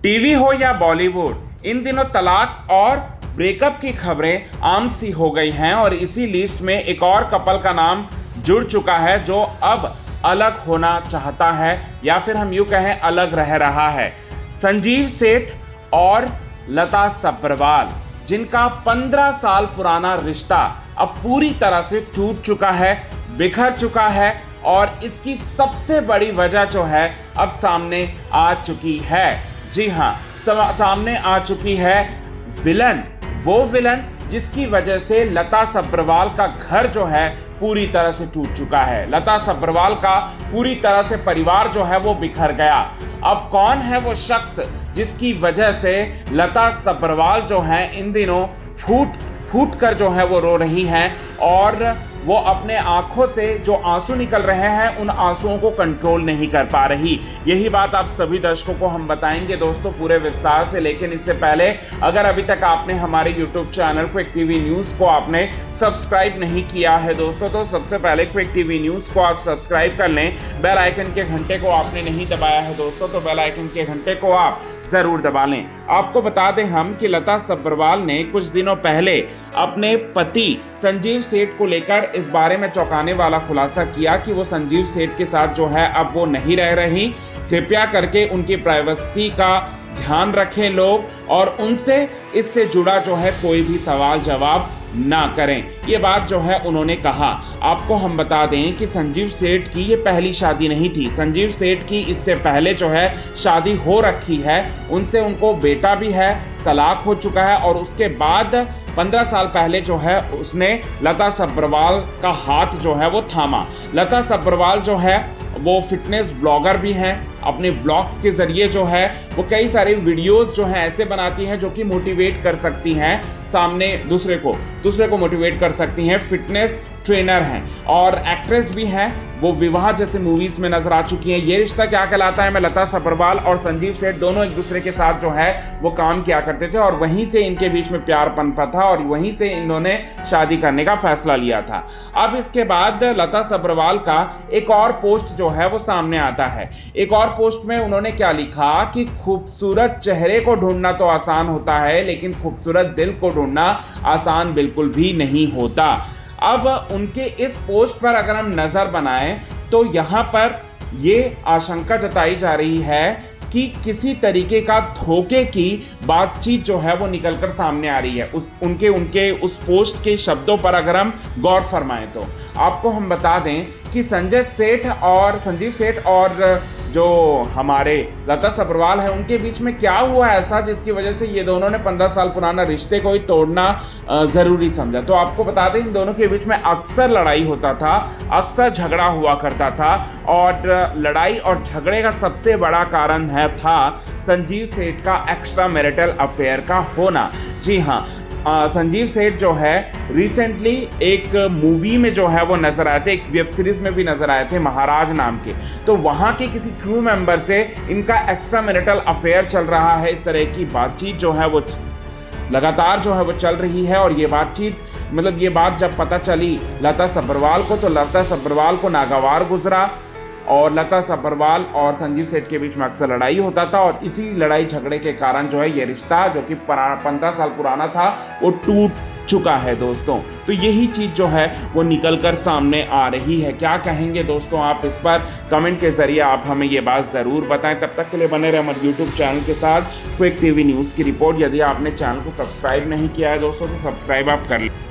TV हो या बॉलीवुड, इन दिनों तलाक और ब्रेकअप की खबरें आम सी हो गई हैं और इसी लिस्ट में एक और कपल का नाम जुड़ चुका है जो अब अलग होना चाहता है या फिर हम यूं कहें अलग रह रहा है। संजीव सेठ और लता सब्रवाल, जिनका 15 साल पुराना रिश्ता अब पूरी तरह से टूट चुका है, बिखर चुका है और इसकी सबसे बड़ी वजह जो है अब सामने आ चुकी है। जी हाँ, सामने आ चुकी है विलन, वो विलन जिसकी वजह से लता सब्रवाल का घर जो है पूरी तरह से टूट चुका है। लता सब्रवाल का पूरी तरह से परिवार जो है वो बिखर गया। अब कौन है वो शख्स जिसकी वजह से लता सब्रवाल जो है इन दिनों फूट कर जो है वो रो रही हैं और वो अपने आंखों से जो आंसू निकल रहे हैं उन आंसुओं को कंट्रोल नहीं कर पा रही। यही बात आप सभी दर्शकों को हम बताएंगे दोस्तों पूरे विस्तार से। लेकिन इससे पहले अगर अभी तक आपने हमारे YouTube channel quick TV news को आपने सब्सक्राइब नहीं किया है दोस्तों, तो सबसे पहले क्विक टीवी न्यूज़ को आप सब्सक्राइब कर लें। बेल आइकन के घंटे को आपने नहीं दबाया है दोस्तों, तो बेल आइकन के घंटे को आप ज़रूर दबा लें। आपको बता दें हम कि लता सब्रवाल ने कुछ दिनों पहले अपने पति संजीव सेठ को लेकर इस बारे में चौंकाने वाला खुलासा किया कि वो संजीव सेठ के साथ जो है अब वो नहीं रह रही। कृपया करके उनकी प्राइवेसी का ध्यान रखें लोग और उनसे इससे जुड़ा जो है कोई भी सवाल जवाब ना करें, ये बात जो है उन्होंने कहा। आपको हम बता दें कि संजीव सेठ की ये पहली शादी नहीं थी। संजीव सेठ की इससे पहले जो है शादी हो रखी है, उनसे उनको बेटा भी है, तलाक हो चुका है और उसके बाद 15 साल पहले जो है उसने लता सब्रवाल का हाथ जो है वो थामा। लता सब्रवाल जो है वो फिटनेस ब्लॉगर भी हैं। अपने व्लॉग्स के ज़रिए जो है वो कई सारे वीडियोस जो हैं ऐसे बनाती हैं जो कि मोटिवेट कर सकती हैं सामने दूसरे को मोटिवेट कर सकती हैं। फिटनेस ट्रेनर हैं और एक्ट्रेस भी हैं। वो विवाह जैसे मूवीज़ में नजर आ चुकी हैं। ये रिश्ता क्या कहलाता है में लता सब्रवाल और संजीव सेठ दोनों एक दूसरे के साथ जो है वो काम किया करते थे और वहीं से इनके बीच में प्यार पनपा था और वहीं से इन्होंने शादी करने का फैसला लिया था। अब इसके बाद लता सब्रवाल का एक और पोस्ट जो है वो सामने आता है। एक और पोस्ट में उन्होंने क्या लिखा कि खूबसूरत चेहरे को ढूंढना तो आसान होता है लेकिन खूबसूरत दिल को ढूंढना आसान बिल्कुल भी नहीं होता। अब उनके इस पोस्ट पर अगर हम नज़र बनाएं तो यहाँ पर ये आशंका जताई जा रही है कि किसी तरीके का धोखे की बातचीत जो है वो निकलकर सामने आ रही है। उनके उस पोस्ट के शब्दों पर अगर हम गौर फरमाएं तो आपको हम बता दें कि संजीव सेठ और जो हमारे लता सब्रवाल है उनके बीच में क्या हुआ ऐसा जिसकी वजह से ये दोनों ने 15 साल पुराना रिश्ते को ही तोड़ना ज़रूरी समझा। तो आपको बता दें इन दोनों के बीच में अक्सर लड़ाई होता था, अक्सर झगड़ा हुआ करता था और लड़ाई और झगड़े का सबसे बड़ा कारण था संजीव सेठ का एक्स्ट्रा मैरिटल अफेयर का होना। जी हाँ, संजीव सेठ जो है रिसेंटली एक मूवी में जो है वो नज़र आए थे, एक वेब सीरीज़ में भी नज़र आए थे महाराज नाम के। तो वहाँ के किसी क्रू मेंबर से इनका एक्स्ट्रा मैरिटल अफेयर चल रहा है। इस तरह की बातचीत जो है वो लगातार जो है वो चल रही है और ये बात जब पता चली लता सब्रवाल को तो लता सब्रवाल को नागवार गुजरा और लता सब्रवाल और संजीव सेठ के बीच में अक्सर लड़ाई होता था और इसी लड़ाई झगड़े के कारण जो है ये रिश्ता जो कि 15 साल पुराना था वो टूट चुका है दोस्तों। तो यही चीज़ जो है वो निकल कर सामने आ रही है। क्या कहेंगे दोस्तों आप इस पर? कमेंट के ज़रिए आप हमें ये बात ज़रूर बताएं। तब तक के लिए बने रहे हमारे यूट्यूब चैनल के साथ क्विक टीवी न्यूज़ की रिपोर्ट। यदि आपने चैनल को सब्सक्राइब नहीं किया है दोस्तों तो सब्सक्राइब आप कर लें।